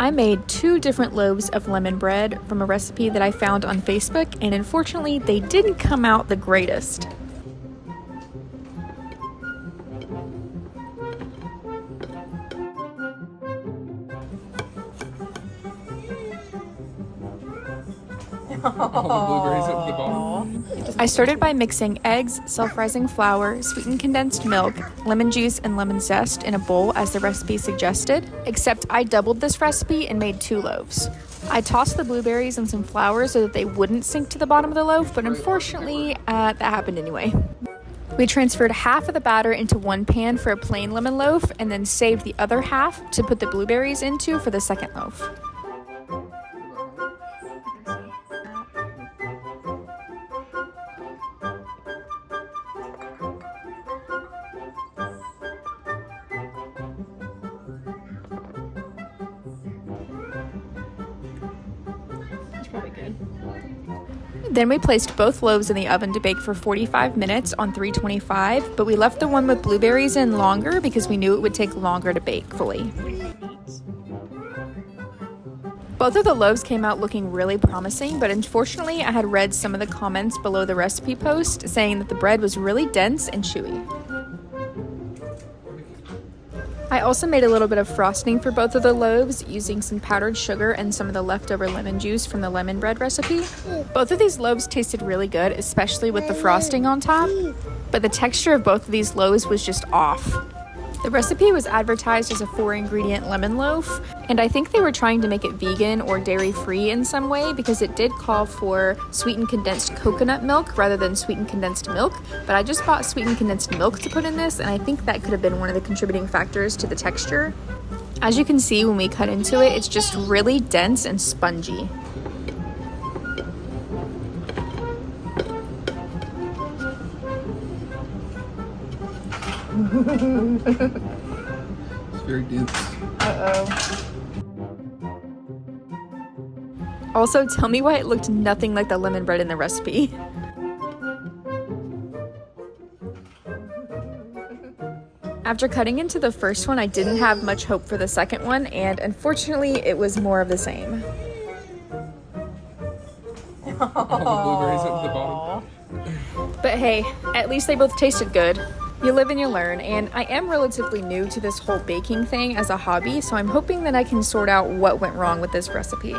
I made 2 different loaves of lemon bread from a recipe that I found on Facebook, and unfortunately they didn't come out the greatest. All the blueberries at the bottom. I started by mixing eggs, self-rising flour, sweetened condensed milk, lemon juice, and lemon zest in a bowl as the recipe suggested, except I doubled this recipe and made 2 loaves. I tossed the blueberries in some flour so that they wouldn't sink to the bottom of the loaf, but unfortunately, that happened anyway. We transferred half of the batter into one pan for a plain lemon loaf, and then saved the other half to put the blueberries into for the second loaf. Then we placed both loaves in the oven to bake for 45 minutes on 325, but we left the one with blueberries in longer because we knew it would take longer to bake fully. Both of the loaves came out looking really promising, but unfortunately I had read some of the comments below the recipe post saying that the bread was really dense and chewy. I also made a little bit of frosting for both of the loaves using some powdered sugar and some of the leftover lemon juice from the lemon bread recipe. Both of these loaves tasted really good, especially with the frosting on top, but the texture of both of these loaves was just off. The recipe was advertised as a 4-ingredient lemon loaf, and I think they were trying to make it vegan or dairy-free in some way because it did call for sweetened condensed coconut milk rather than sweetened condensed milk, but I just bought sweetened condensed milk to put in this, and I think that could have been one of the contributing factors to the texture. As you can see when we cut into it, it's just really dense and spongy. It's very dense. Also, tell me why it looked nothing like the lemon bread in the recipe. After cutting into the first one, I didn't have much hope for the second one, and unfortunately, it was more of the same. All the blueberries at the bottom. But hey, at least they both tasted good. You live and you learn, and I am relatively new to this whole baking thing as a hobby, so I'm hoping that I can sort out what went wrong with this recipe.